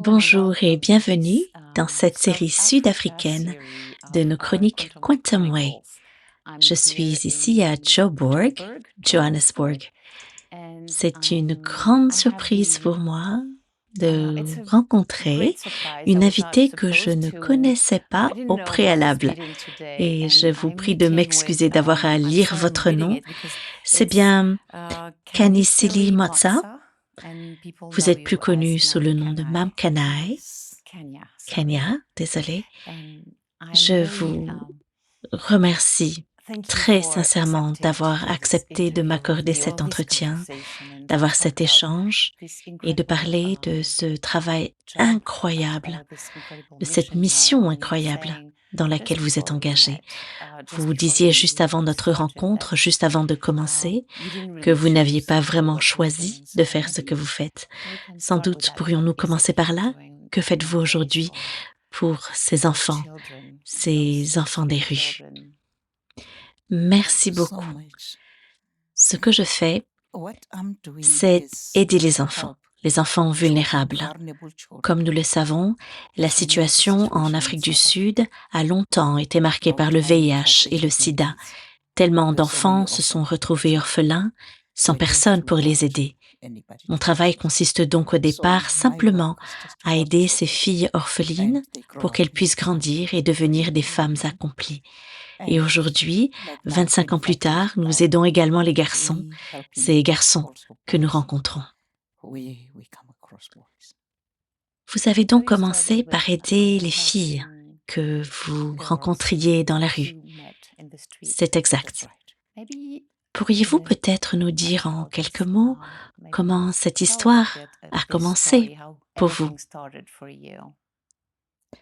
Bonjour et bienvenue dans cette série sud-africaine de nos chroniques Quantum Way. Je suis ici à Johannesburg. C'est une grande surprise pour moi de rencontrer une invitée que je ne connaissais pas au préalable. Et je vous prie de m'excuser d'avoir à lire votre nom. C'est bien Kanisile Motsa. Vous êtes plus connue sous le nom de Mam Kanai. Kenya, désolée. Je vous remercie très sincèrement d'avoir accepté de m'accorder cet entretien, d'avoir cet échange et de parler de ce travail incroyable, de cette mission incroyable dans laquelle vous êtes engagé. Vous disiez juste avant notre rencontre, juste avant de commencer, que vous n'aviez pas vraiment choisi de faire ce que vous faites. Sans doute pourrions-nous commencer par là? Que faites-vous aujourd'hui pour ces enfants des rues? Merci beaucoup. Ce que je fais, c'est aider les enfants vulnérables. Comme nous le savons, la situation en Afrique du Sud a longtemps été marquée par le VIH et le sida. Tellement d'enfants se sont retrouvés orphelins, sans personne pour les aider. Mon travail consiste donc au départ simplement à aider ces filles orphelines pour qu'elles puissent grandir et devenir des femmes accomplies. Et aujourd'hui, 25 ans plus tard, nous aidons également les garçons, ces garçons que nous rencontrons. Vous avez donc commencé par aider les filles que vous rencontriez dans la rue. C'est exact. Pourriez-vous peut-être nous dire en quelques mots comment cette histoire a commencé pour vous?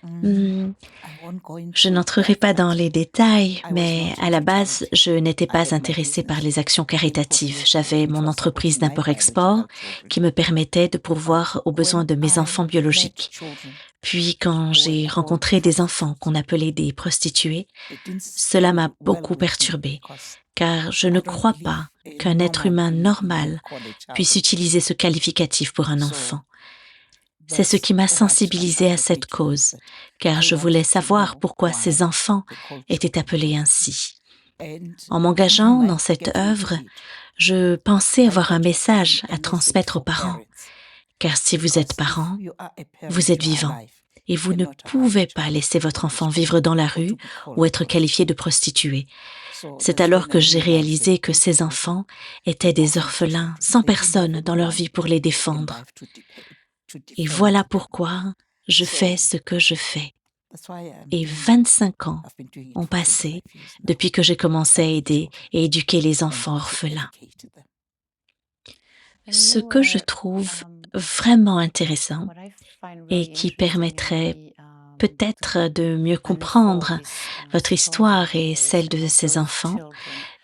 Je n'entrerai pas dans les détails, mais à la base, je n'étais pas intéressée par les actions caritatives. J'avais mon entreprise d'import-export qui me permettait de pourvoir aux besoins de mes enfants biologiques. Puis quand j'ai rencontré des enfants qu'on appelait des prostituées, cela m'a beaucoup perturbée, car je ne crois pas qu'un être humain normal puisse utiliser ce qualificatif pour un enfant. C'est ce qui m'a sensibilisée à cette cause, car je voulais savoir pourquoi ces enfants étaient appelés ainsi. En m'engageant dans cette œuvre, je pensais avoir un message à transmettre aux parents, car si vous êtes parent, vous êtes vivant, et vous ne pouvez pas laisser votre enfant vivre dans la rue ou être qualifié de prostituée. C'est alors que j'ai réalisé que ces enfants étaient des orphelins sans personne dans leur vie pour les défendre. Et voilà pourquoi je fais ce que je fais. Et 25 ans ont passé depuis que j'ai commencé à aider et éduquer les enfants orphelins. Ce que je trouve vraiment intéressant et qui permettrait peut-être de mieux comprendre votre histoire et celle de ces enfants,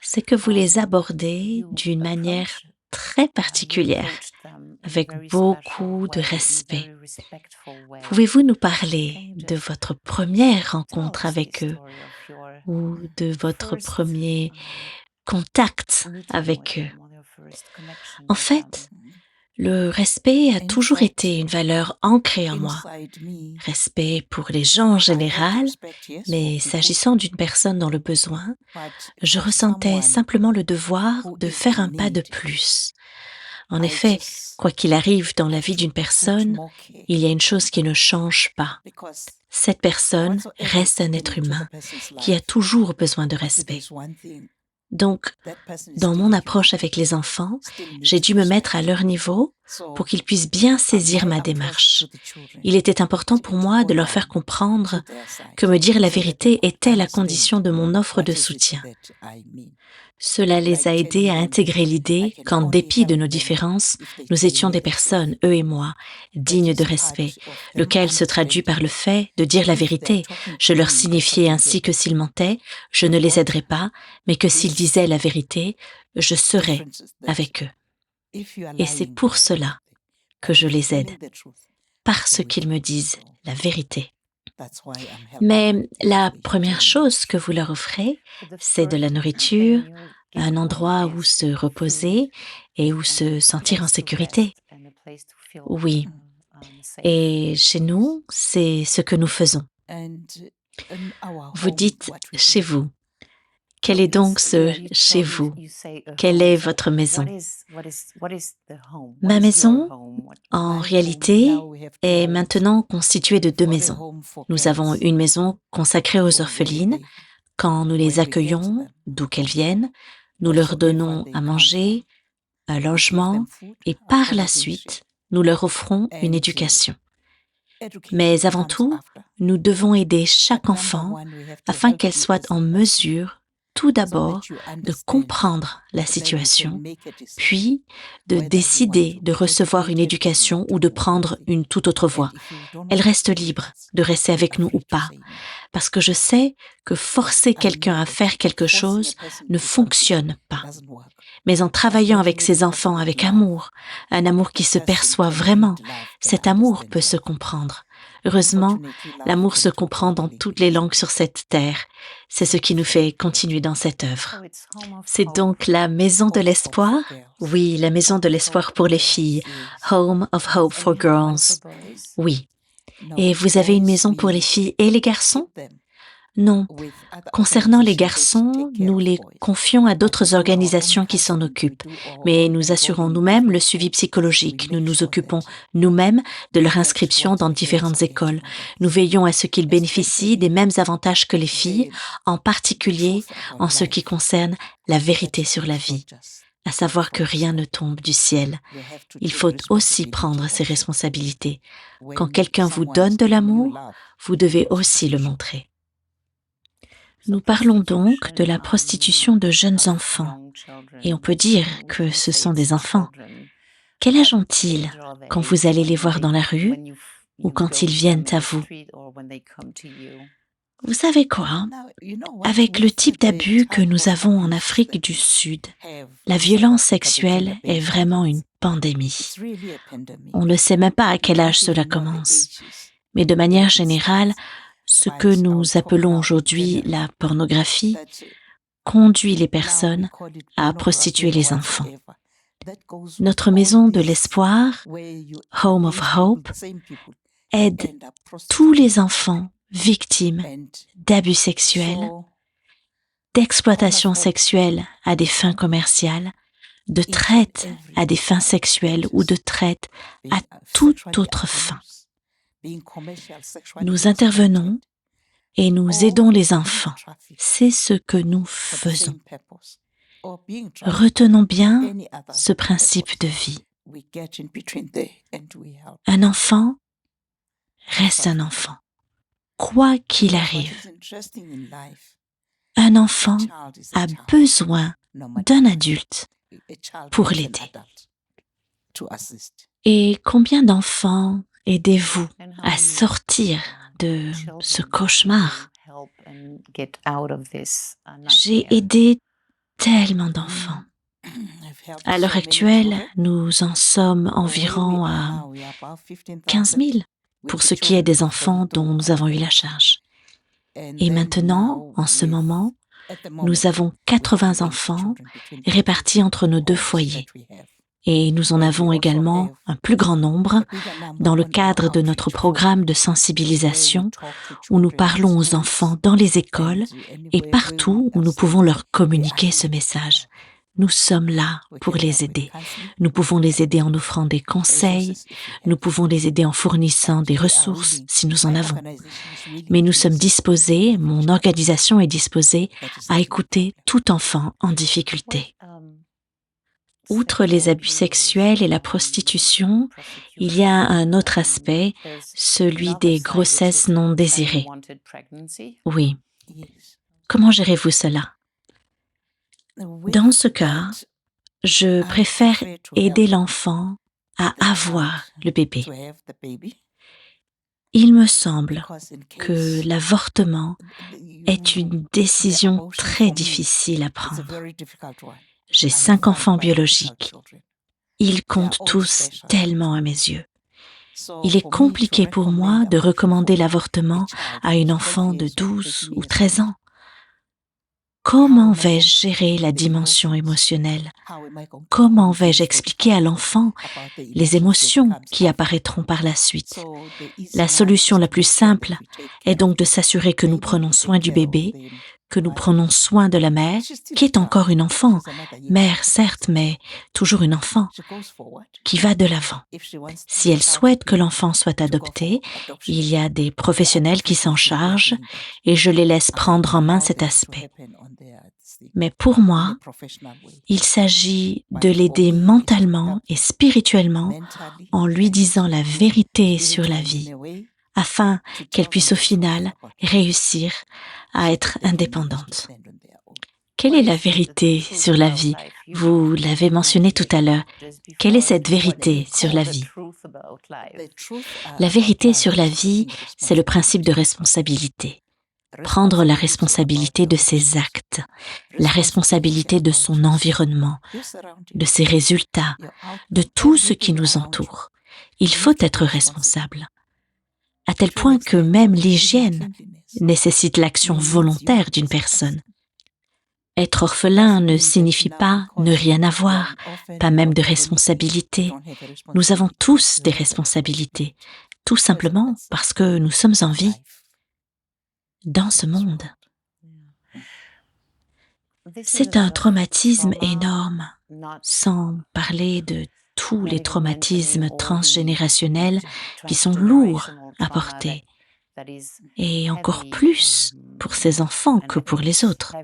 c'est que vous les abordez d'une manière très particulière, avec beaucoup de respect. Pouvez-vous nous parler de votre première rencontre avec eux ou de votre premier contact avec eux? En fait, le respect a toujours été une valeur ancrée en moi. Respect pour les gens en général, mais s'agissant d'une personne dans le besoin, je ressentais simplement le devoir de faire un pas de plus. En effet, quoi qu'il arrive dans la vie d'une personne, il y a une chose qui ne change pas. Cette personne reste un être humain qui a toujours besoin de respect. Donc, dans mon approche avec les enfants, j'ai dû me mettre à leur niveau pour qu'ils puissent bien saisir ma démarche. Il était important pour moi de leur faire comprendre que me dire la vérité était la condition de mon offre de soutien. Cela les a aidés à intégrer l'idée qu'en dépit de nos différences, nous étions des personnes, eux et moi, dignes de respect, lequel se traduit par le fait de dire la vérité. Je leur signifiais ainsi que s'ils mentaient, je ne les aiderais pas, mais que s'ils disaient la vérité, je serais avec eux. Et c'est pour cela que je les aide, parce qu'ils me disent la vérité. Mais la première chose que vous leur offrez, c'est de la nourriture, un endroit où se reposer et où se sentir en sécurité. Oui, Et chez nous, c'est ce que nous faisons. Vous dites « chez vous ». Quel est donc ce « chez vous » ? Quelle est votre maison ? Ma maison, en réalité, est maintenant constituée de 2 maisons. Nous avons une maison consacrée aux orphelines. Quand nous les accueillons, d'où qu'elles viennent, nous leur donnons à manger, un logement et par la suite, nous leur offrons une éducation. Mais avant tout, nous devons aider chaque enfant afin qu'elle soit en mesure, tout d'abord, de comprendre la situation, puis de décider de recevoir une éducation ou de prendre une toute autre voie. Elle reste libre de rester avec nous ou pas, parce que je sais que forcer quelqu'un à faire quelque chose ne fonctionne pas. Mais en travaillant avec ces enfants avec amour, un amour qui se perçoit vraiment, cet amour peut se comprendre. Heureusement, l'amour se comprend dans toutes les langues sur cette terre. C'est ce qui nous fait continuer dans cette œuvre. C'est donc la maison de l'espoir? Oui, la maison de l'espoir pour les filles. Home of Hope for Girls. Oui. Et vous avez une maison pour les filles et les garçons? Non. Concernant les garçons, nous les confions à d'autres organisations qui s'en occupent, mais nous assurons nous-mêmes le suivi psychologique. Nous nous occupons nous-mêmes de leur inscription dans différentes écoles. Nous veillons à ce qu'ils bénéficient des mêmes avantages que les filles, en particulier en ce qui concerne la vérité sur la vie, à savoir que rien ne tombe du ciel. Il faut aussi prendre ses responsabilités. Quand quelqu'un vous donne de l'amour, vous devez aussi le montrer. Nous parlons donc de la prostitution de jeunes enfants, et on peut dire que ce sont des enfants. Quel âge ont-ils quand vous allez les voir dans la rue ou quand ils viennent à vous? Vous savez quoi? Avec le type d'abus que nous avons en Afrique du Sud, la violence sexuelle est vraiment une pandémie. On ne sait même pas à quel âge cela commence, mais de manière générale, ce que nous appelons aujourd'hui la pornographie conduit les personnes à prostituer les enfants. Notre maison de l'espoir, Home of Hope, aide tous les enfants victimes d'abus sexuels, d'exploitation sexuelle à des fins commerciales, de traite à des fins sexuelles ou de traite à toute autre fin. Nous intervenons et nous aidons les enfants. C'est ce que nous faisons. Retenons bien ce principe de vie. Un enfant reste un enfant, quoi qu'il arrive. Un enfant a besoin d'un adulte pour l'aider. Et combien d'enfants aidez-vous à sortir de ce cauchemar? J'ai aidé tellement d'enfants. À l'heure actuelle, nous en sommes environ à 15 000 pour ce qui est des enfants dont nous avons eu la charge. Et maintenant, en ce moment, nous avons 80 enfants répartis entre nos 2 foyers. Et nous en avons également un plus grand nombre dans le cadre de notre programme de sensibilisation où nous parlons aux enfants dans les écoles et partout où nous pouvons leur communiquer ce message. Nous sommes là pour les aider. Nous pouvons les aider en offrant des conseils, nous pouvons les aider en fournissant des ressources si nous en avons. Mais nous sommes disposés, mon organisation est disposée à écouter tout enfant en difficulté. Outre les abus sexuels et la prostitution, il y a un autre aspect, celui des grossesses non désirées. Oui. Comment gérez-vous cela? Dans ce cas, je préfère aider l'enfant à avoir le bébé. Il me semble que l'avortement est une décision très difficile à prendre. J'ai 5 enfants biologiques. Ils comptent tous tellement à mes yeux. Il est compliqué pour moi de recommander l'avortement à une enfant de 12 ou 13 ans. Comment vais-je gérer la dimension émotionnelle? Comment vais-je expliquer à l'enfant les émotions qui apparaîtront par la suite? La solution la plus simple est donc de s'assurer que nous prenons soin du bébé, que nous prenons soin de la mère, qui est encore une enfant, mère certes, mais toujours une enfant, qui va de l'avant. Si elle souhaite que l'enfant soit adopté, il y a des professionnels qui s'en chargent et je les laisse prendre en main cet aspect. Mais pour moi, il s'agit de l'aider mentalement et spirituellement en lui disant la vérité sur la vie, afin qu'elle puisse au final réussir à être indépendante. Quelle est la vérité sur la vie? Vous l'avez mentionné tout à l'heure. Quelle est cette vérité sur la vie? La vérité sur la vie, c'est le principe de responsabilité. Prendre la responsabilité de ses actes, la responsabilité de son environnement, de ses résultats, de tout ce qui nous entoure. Il faut être responsable, à tel point que même l'hygiène nécessite l'action volontaire d'une personne. Être orphelin ne signifie pas ne rien avoir, pas même de responsabilité. Nous avons tous des responsabilités, tout simplement parce que nous sommes en vie dans ce monde. C'est un traumatisme énorme, sans parler de tous les traumatismes transgénérationnels qui sont lourds à porter, et encore plus pour ces enfants que pour les autres.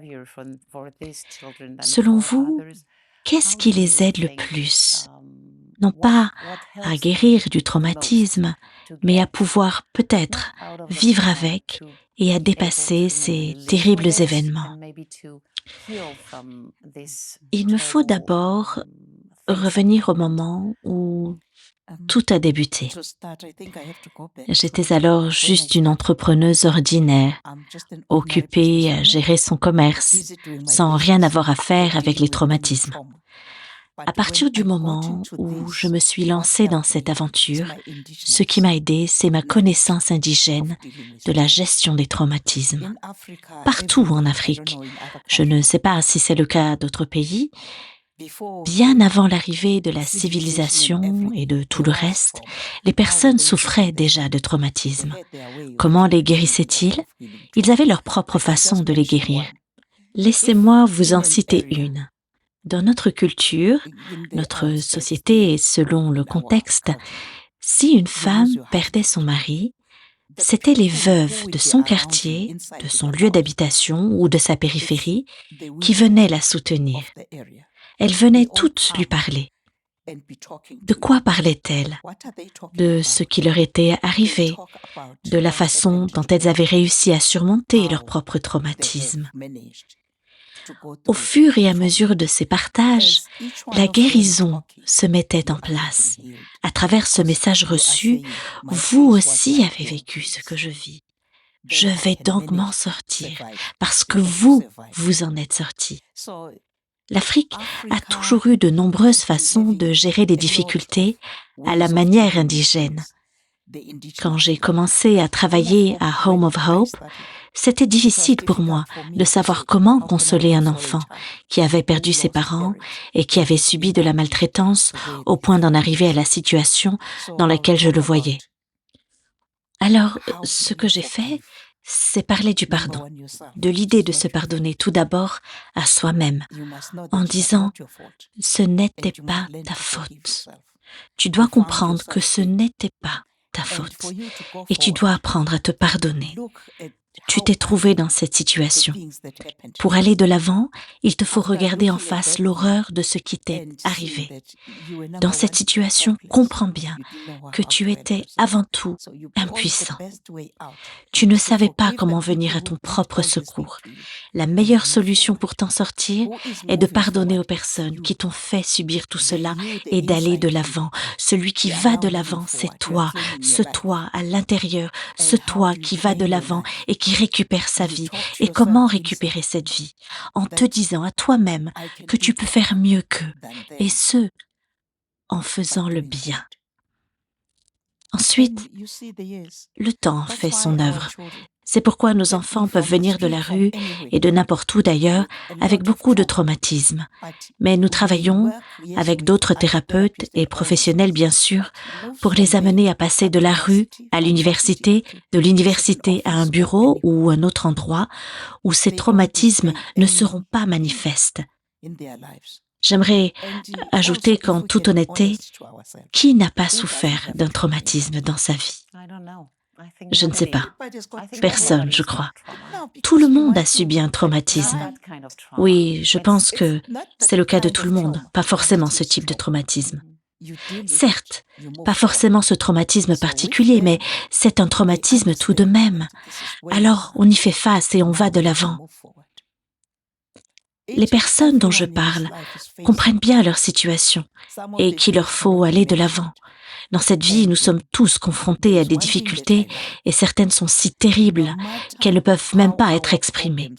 Selon vous, qu'est-ce qui les aide le plus? Non pas à guérir du traumatisme, mais à pouvoir peut-être vivre avec et à dépasser ces terribles événements. Il me faut d'abord revenir au moment où tout a débuté. J'étais alors juste une entrepreneuse ordinaire, occupée à gérer son commerce, sans rien avoir à faire avec les traumatismes. À partir du moment où je me suis lancée dans cette aventure, ce qui m'a aidée, c'est ma connaissance indigène de la gestion des traumatismes. Partout en Afrique, je ne sais pas si c'est le cas d'autres pays, bien avant l'arrivée de la civilisation et de tout le reste, les personnes souffraient déjà de traumatismes. Comment les guérissaient-ils? Ils avaient leur propre façon de les guérir. Laissez-moi vous en citer une. Dans notre culture, notre société et selon le contexte, si une femme perdait son mari, c'étaient les veuves de son quartier, de son lieu d'habitation ou de sa périphérie qui venaient la soutenir. Elles venaient toutes lui parler. De quoi parlaient-elles? De ce qui leur était arrivé, de la façon dont elles avaient réussi à surmonter leur propre traumatisme. Au fur et à mesure de ces partages, la guérison se mettait en place. À travers ce message reçu, vous aussi avez vécu ce que je vis. Je vais donc m'en sortir parce que vous en êtes sortis. L'Afrique a toujours eu de nombreuses façons de gérer des difficultés à la manière indigène. Quand j'ai commencé à travailler à Home of Hope, c'était difficile pour moi de savoir comment consoler un enfant qui avait perdu ses parents et qui avait subi de la maltraitance au point d'en arriver à la situation dans laquelle je le voyais. Alors, ce que j'ai fait, c'est parler du pardon, de l'idée de se pardonner tout d'abord à soi-même, en disant « ce n'était pas ta faute ». Tu dois comprendre que ce n'était pas ta faute et tu dois apprendre à te pardonner. Tu t'es trouvé dans cette situation. Pour aller de l'avant, il te faut regarder en face l'horreur de ce qui t'est arrivé. Dans cette situation, comprends bien que tu étais avant tout impuissant. Tu ne savais pas comment venir à ton propre secours. La meilleure solution pour t'en sortir est de pardonner aux personnes qui t'ont fait subir tout cela et d'aller de l'avant. Celui qui va de l'avant, c'est toi, ce toi à l'intérieur, ce toi qui va de l'avant et qui récupère sa vie. Et comment récupérer cette vie? En te disant à toi-même que tu peux faire mieux qu'eux, et ce, en faisant le bien. Ensuite, le temps fait son œuvre. C'est pourquoi nos enfants peuvent venir de la rue et de n'importe où d'ailleurs avec beaucoup de traumatismes. Mais nous travaillons avec d'autres thérapeutes et professionnels bien sûr pour les amener à passer de la rue à l'université, de l'université à un bureau ou un autre endroit où ces traumatismes ne seront pas manifestes. J'aimerais ajouter qu'en toute honnêteté, qui n'a pas souffert d'un traumatisme dans sa vie? Je ne sais pas. Personne, je crois. Tout le monde a subi un traumatisme. Oui, je pense que c'est le cas de tout le monde, pas forcément ce type de traumatisme. Certes, pas forcément ce traumatisme particulier, mais c'est un traumatisme tout de même. Alors, on y fait face et on va de l'avant. Les personnes dont je parle comprennent bien leur situation et qu'il leur faut aller de l'avant. Dans cette vie, nous sommes tous confrontés à des difficultés et certaines sont si terribles qu'elles ne peuvent même pas être exprimées.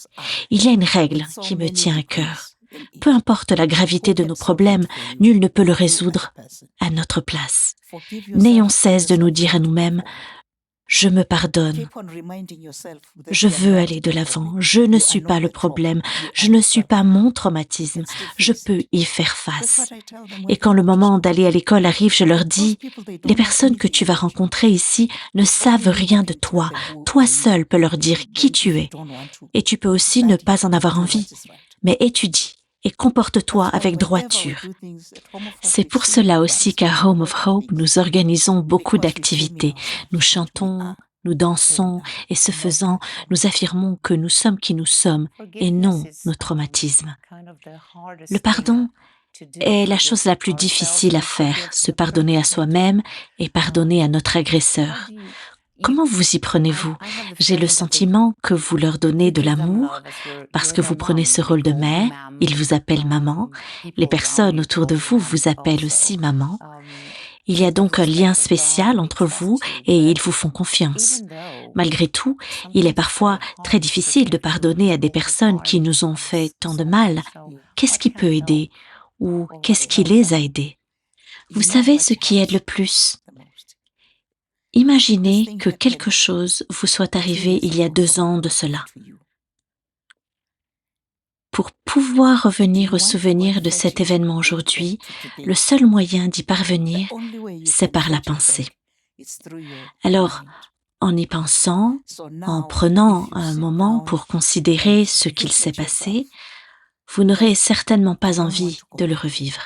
Il y a une règle qui me tient à cœur. Peu importe la gravité de nos problèmes, nul ne peut le résoudre à notre place. N'ayons cesse de nous dire à nous-mêmes: je me pardonne, je veux aller de l'avant, je ne suis pas le problème, je ne suis pas mon traumatisme, je peux y faire face. Et quand le moment d'aller à l'école arrive, je leur dis: les personnes que tu vas rencontrer ici ne savent rien de toi, toi seul peux leur dire qui tu es. Et tu peux aussi ne pas en avoir envie, mais étudie et comporte-toi avec droiture. C'est pour cela aussi qu'à Home of Hope, nous organisons beaucoup d'activités. Nous chantons, nous dansons, et ce faisant, nous affirmons que nous sommes qui nous sommes, et non nos traumatismes. Le pardon est la chose la plus difficile à faire, se pardonner à soi-même et pardonner à notre agresseur. Comment vous y prenez-vous? J'ai le sentiment que vous leur donnez de l'amour, parce que vous prenez ce rôle de mère, ils vous appellent maman, les personnes autour de vous vous appellent aussi maman. Il y a donc un lien spécial entre vous et ils vous font confiance. Malgré tout, il est parfois très difficile de pardonner à des personnes qui nous ont fait tant de mal. Qu'est-ce qui peut aider? Ou qu'est-ce qui les a aidés? Vous savez ce qui aide le plus? Imaginez que quelque chose vous soit arrivé il y a 2 ans de cela. Pour pouvoir revenir au souvenir de cet événement aujourd'hui, le seul moyen d'y parvenir, c'est par la pensée. Alors, en y pensant, en prenant un moment pour considérer ce qu'il s'est passé, vous n'aurez certainement pas envie de le revivre.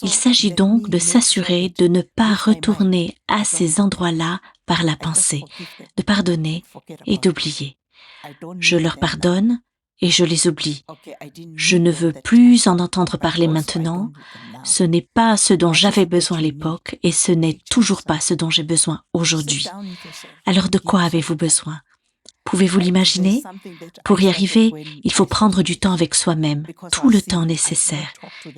Il s'agit donc de s'assurer de ne pas retourner à ces endroits-là par la pensée, de pardonner et d'oublier. Je leur pardonne et je les oublie. Je ne veux plus en entendre parler maintenant. Ce n'est pas ce dont j'avais besoin à l'époque et ce n'est toujours pas ce dont j'ai besoin aujourd'hui. Alors de quoi avez-vous besoin? Pouvez-vous l'imaginer? Pour y arriver, il faut prendre du temps avec soi-même, tout le temps nécessaire.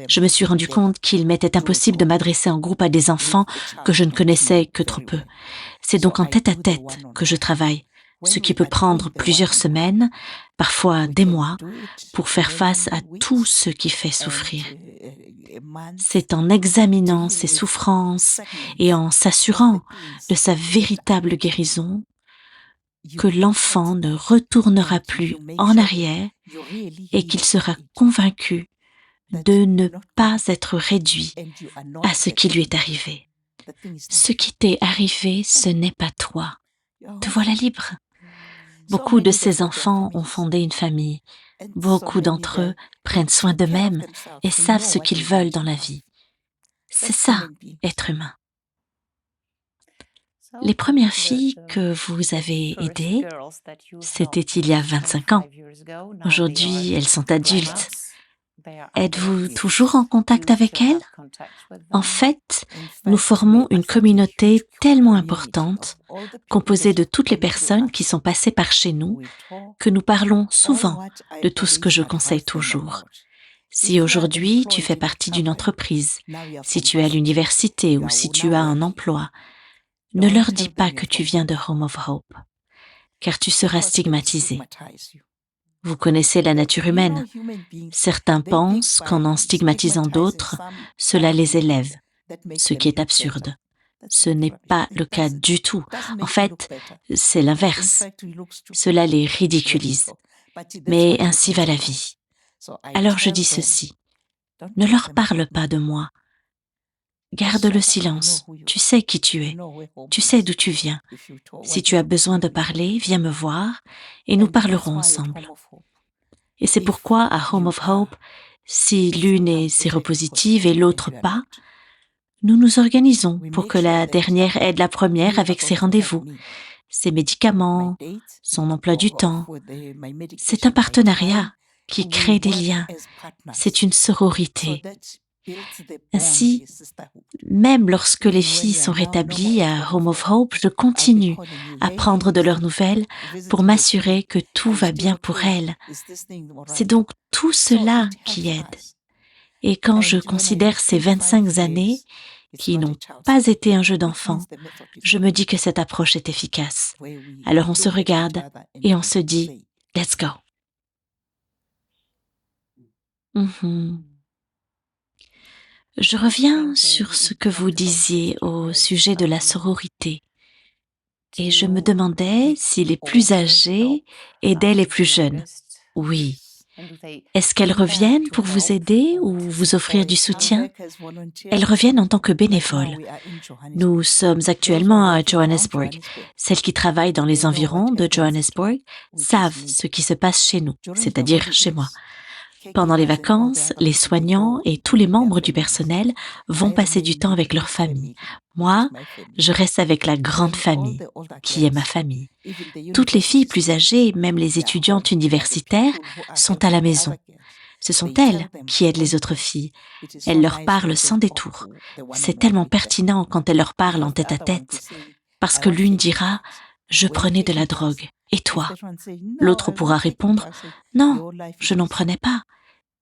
Je me suis rendu compte qu'il m'était impossible de m'adresser en groupe à des enfants que je ne connaissais que trop peu. C'est donc en tête-à-tête que je travaille, ce qui peut prendre plusieurs semaines, parfois des mois, pour faire face à tout ce qui fait souffrir. C'est en examinant ses souffrances et en s'assurant de sa véritable guérison que l'enfant ne retournera plus en arrière et qu'il sera convaincu de ne pas être réduit à ce qui lui est arrivé. Ce qui t'est arrivé, ce n'est pas toi. Te voilà libre. Beaucoup de ces enfants ont fondé une famille. Beaucoup d'entre eux prennent soin d'eux-mêmes et savent ce qu'ils veulent dans la vie. C'est ça, être humain. Les premières filles que vous avez aidées, c'était il y a 25 ans. Aujourd'hui, elles sont adultes. Êtes-vous toujours en contact avec elles? En fait, nous formons une communauté tellement importante, composée de toutes les personnes qui sont passées par chez nous, que nous parlons souvent de tout ce que je conseille toujours. Si aujourd'hui tu fais partie d'une entreprise, si tu es à l'université ou si tu as un emploi, ne leur dis pas que tu viens de Home of Hope, car tu seras stigmatisé. Vous connaissez la nature humaine. Certains pensent qu'en stigmatisant d'autres, cela les élève, ce qui est absurde. Ce n'est pas le cas du tout. En fait, c'est l'inverse. Cela les ridiculise. Mais ainsi va la vie. Alors je dis ceci, ne leur parle pas de moi. Garde le silence, tu sais qui tu es, tu sais d'où tu viens. Si tu as besoin de parler, viens me voir et nous parlerons ensemble. Et c'est pourquoi à Home of Hope, si l'une est séropositive et l'autre pas, nous nous organisons pour que la dernière aide la première avec ses rendez-vous, ses médicaments, son emploi du temps. C'est un partenariat qui crée des liens. C'est une sororité. Ainsi, même lorsque les filles sont rétablies à Home of Hope, je continue à prendre de leurs nouvelles pour m'assurer que tout va bien pour elles. C'est donc tout cela qui aide. Et quand je considère ces 25 années qui n'ont pas été un jeu d'enfant, je me dis que cette approche est efficace. Alors on se regarde et on se dit « Let's go ». Je reviens sur ce que vous disiez au sujet de la sororité. Et je me demandais si les plus âgées aidaient les plus jeunes. Oui. Est-ce qu'elles reviennent pour vous aider ou vous offrir du soutien? Elles reviennent en tant que bénévoles. Nous sommes actuellement à Johannesburg. Celles qui travaillent dans les environs de Johannesburg savent ce qui se passe chez nous, c'est-à-dire chez moi. Pendant les vacances, les soignants et tous les membres du personnel vont passer du temps avec leur famille. Moi, je reste avec la grande famille, qui est ma famille. Toutes les filles plus âgées, même les étudiantes universitaires, sont à la maison. Ce sont elles qui aident les autres filles. Elles leur parlent sans détour. C'est tellement pertinent quand elles leur parlent en tête-à-tête, parce que l'une dira « Je prenais de la drogue. Et toi ?» L'autre pourra répondre « Non, je n'en prenais pas. »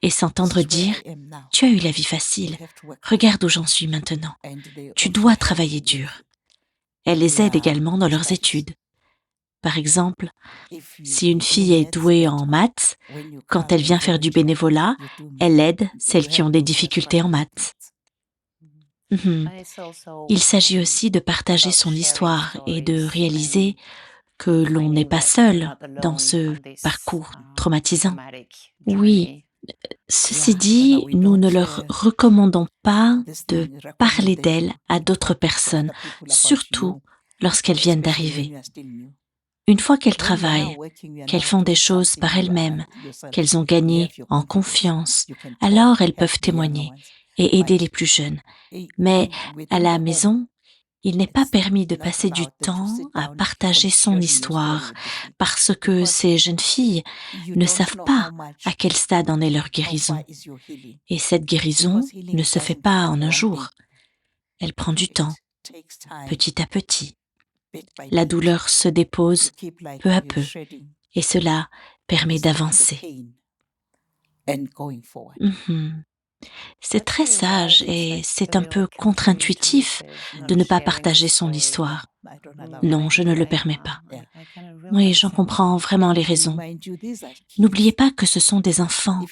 Et s'entendre dire « Tu as eu la vie facile. Regarde où j'en suis maintenant. Tu dois travailler dur. » Elle les aide également dans leurs études. Par exemple, si une fille est douée en maths, quand elle vient faire du bénévolat, elle aide celles qui ont des difficultés en maths. Il s'agit aussi de partager son histoire et de réaliser que l'on n'est pas seul dans ce parcours traumatisant. Oui, ceci dit, nous ne leur recommandons pas de parler d'elles à d'autres personnes, surtout lorsqu'elles viennent d'arriver. Une fois qu'elles travaillent, qu'elles font des choses par elles-mêmes, qu'elles ont gagné en confiance, alors elles peuvent témoigner et aider les plus jeunes. Mais à la maison, il n'est pas permis de passer du temps à partager son histoire parce que ces jeunes filles ne savent pas à quel stade en est leur guérison. Et cette guérison ne se fait pas en un jour. Elle prend du temps, petit à petit. La douleur se dépose peu à peu et cela permet d'avancer. C'est très sage et c'est un peu contre-intuitif de ne pas partager son histoire. Non, je ne le permets pas. Oui, j'en comprends vraiment les raisons. N'oubliez pas que ce sont des enfants.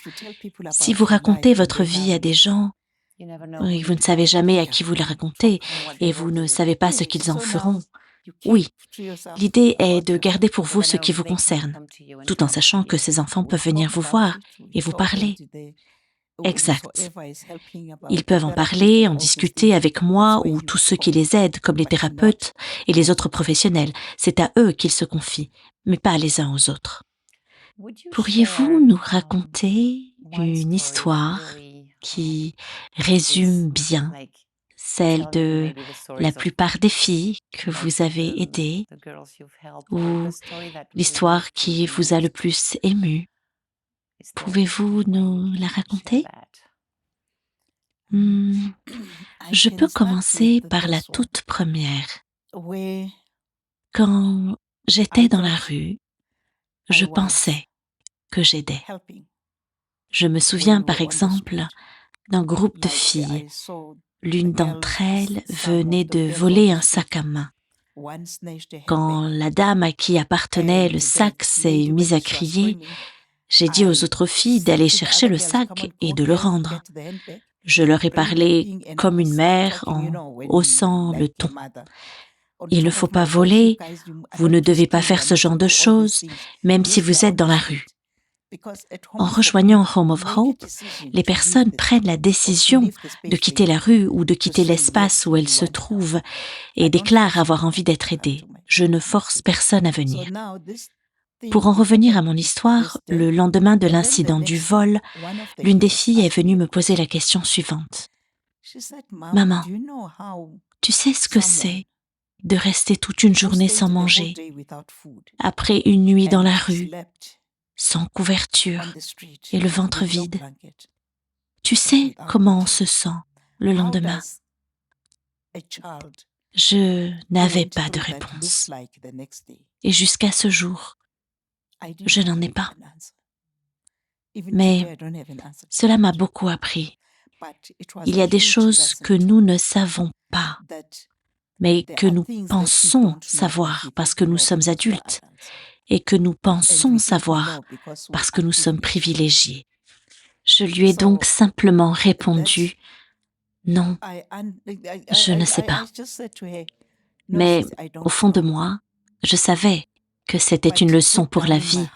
Si vous racontez votre vie à des gens, oui, vous ne savez jamais à qui vous la racontez et vous ne savez pas ce qu'ils en feront. Oui, l'idée est de garder pour vous ce qui vous concerne, tout en sachant que ces enfants peuvent venir vous voir et vous parler. Exact. Ils peuvent en parler, en discuter avec moi ou tous ceux qui les aident, comme les thérapeutes et les autres professionnels. C'est à eux qu'ils se confient, mais pas les uns aux autres. Pourriez-vous nous raconter une histoire qui résume bien celle de la plupart des filles que vous avez aidées ou l'histoire qui vous a le plus ému? Pouvez-vous nous la raconter? Je peux commencer par la toute première. Quand j'étais dans la rue, je pensais que j'aidais. Je me souviens par exemple d'un groupe de filles. L'une d'entre elles venait de voler un sac à main. Quand la dame à qui appartenait le sac s'est mise à crier, j'ai dit aux autres filles d'aller chercher le sac et de le rendre. Je leur ai parlé comme une mère en haussant le ton. Il ne faut pas voler, vous ne devez pas faire ce genre de choses, même si vous êtes dans la rue. En rejoignant Home of Hope, les personnes prennent la décision de quitter la rue ou de quitter l'espace où elles se trouvent et déclarent avoir envie d'être aidées. Je ne force personne à venir. Pour en revenir à mon histoire, le lendemain de l'incident du vol, l'une des filles est venue me poser la question suivante. « Maman, tu sais ce que c'est de rester toute une journée sans manger, après une nuit dans la rue, sans couverture et le ventre vide? Tu sais comment on se sent le lendemain ?» Je n'avais pas de réponse. Et jusqu'à ce jour, je n'en ai pas. Mais cela m'a beaucoup appris. Il y a des choses que nous ne savons pas, mais que nous pensons savoir parce que nous sommes adultes et que nous pensons savoir parce que nous sommes privilégiés. Je lui ai donc simplement répondu « Non, je ne sais pas ». Mais au fond de moi, je savais que c'était une leçon pour la vie,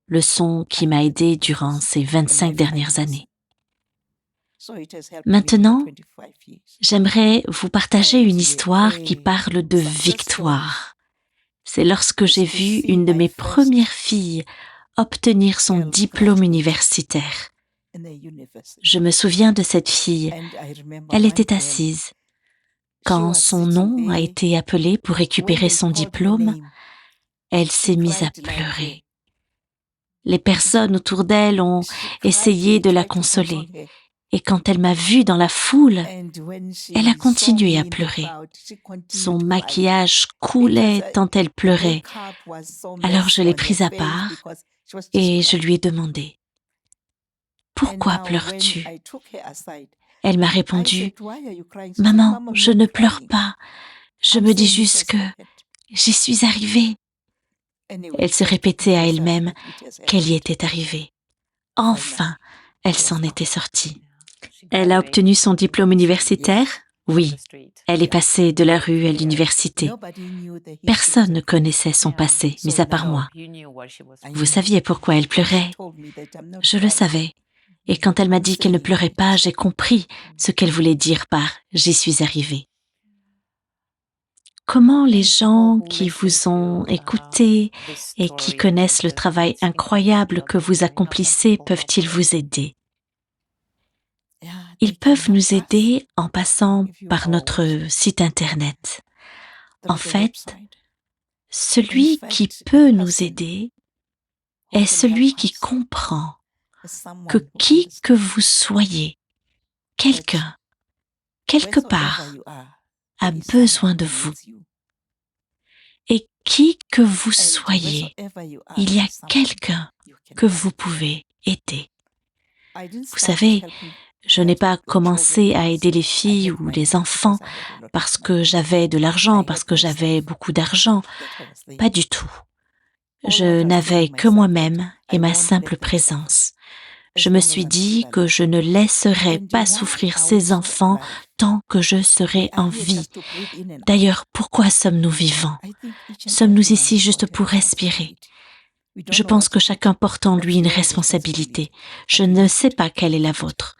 leçon qui m'a aidée durant ces 25 dernières années. Maintenant, j'aimerais vous partager une histoire qui parle de victoire. C'est lorsque j'ai vu une de mes premières filles obtenir son diplôme universitaire. Je me souviens de cette fille. Elle était assise. Quand son nom a été appelé pour récupérer son diplôme, elle s'est mise à pleurer. Les personnes autour d'elle ont essayé de la consoler. Et quand elle m'a vue dans la foule, elle a continué à pleurer. Son maquillage coulait tant elle pleurait. Alors je l'ai prise à part et je lui ai demandé « Pourquoi pleures-tu » Elle m'a répondu « Maman, je ne pleure pas. Je me dis juste que j'y suis arrivée. » Elle se répétait à elle-même qu'elle y était arrivée. Enfin, elle s'en était sortie. Elle a obtenu son diplôme universitaire? Oui, elle est passée de la rue à l'université. Personne ne connaissait son passé, mis à part moi. Vous saviez pourquoi elle pleurait? Je le savais. Et quand elle m'a dit qu'elle ne pleurait pas, j'ai compris ce qu'elle voulait dire par « j'y suis arrivée ». Comment les gens qui vous ont écouté et qui connaissent le travail incroyable que vous accomplissez peuvent-ils vous aider? Ils peuvent nous aider en passant par notre site internet. En fait, celui qui peut nous aider est celui qui comprend que qui que vous soyez, quelqu'un, quelque part, a besoin de vous. Et qui que vous soyez, il y a quelqu'un que vous pouvez aider. Vous savez, je n'ai pas commencé à aider les filles ou les enfants parce que j'avais de l'argent, parce que j'avais beaucoup d'argent. Pas du tout. Je n'avais que moi-même et ma simple présence. Je me suis dit que je ne laisserais pas souffrir ces enfants tant que je serai en vie. D'ailleurs, pourquoi sommes-nous vivants? Sommes-nous ici juste pour respirer? Je pense que chacun porte en lui une responsabilité. Je ne sais pas quelle est la vôtre,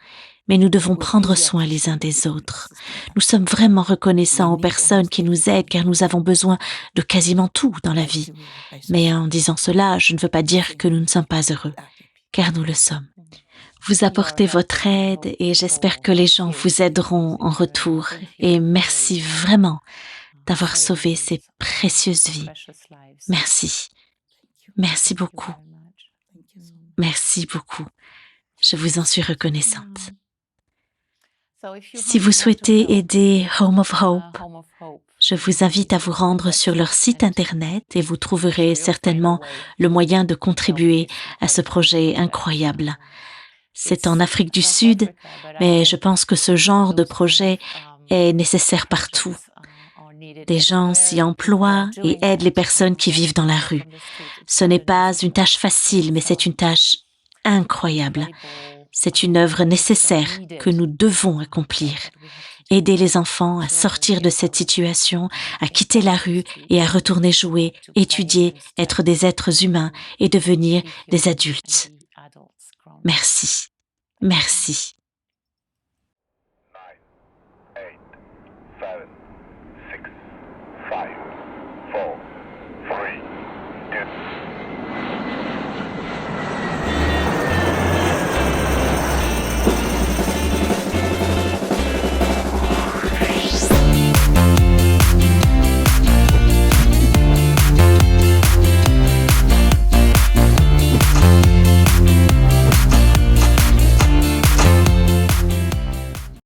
mais nous devons prendre soin les uns des autres. Nous sommes vraiment reconnaissants aux personnes qui nous aident car nous avons besoin de quasiment tout dans la vie. Mais en disant cela, je ne veux pas dire que nous ne sommes pas heureux, car nous le sommes. Vous apportez votre aide et j'espère que les gens vous aideront en retour. Et merci vraiment d'avoir sauvé ces précieuses vies. Merci. Merci beaucoup. Merci beaucoup. Je vous en suis reconnaissante. Si vous souhaitez aider Home of Hope, je vous invite à vous rendre sur leur site internet et vous trouverez certainement le moyen de contribuer à ce projet incroyable. C'est en Afrique du Sud, mais je pense que ce genre de projet est nécessaire partout. Des gens s'y emploient et aident les personnes qui vivent dans la rue. Ce n'est pas une tâche facile, mais c'est une tâche incroyable. C'est une œuvre nécessaire que nous devons accomplir. Aider les enfants à sortir de cette situation, à quitter la rue et à retourner jouer, étudier, être des êtres humains et devenir des adultes. Merci. Merci.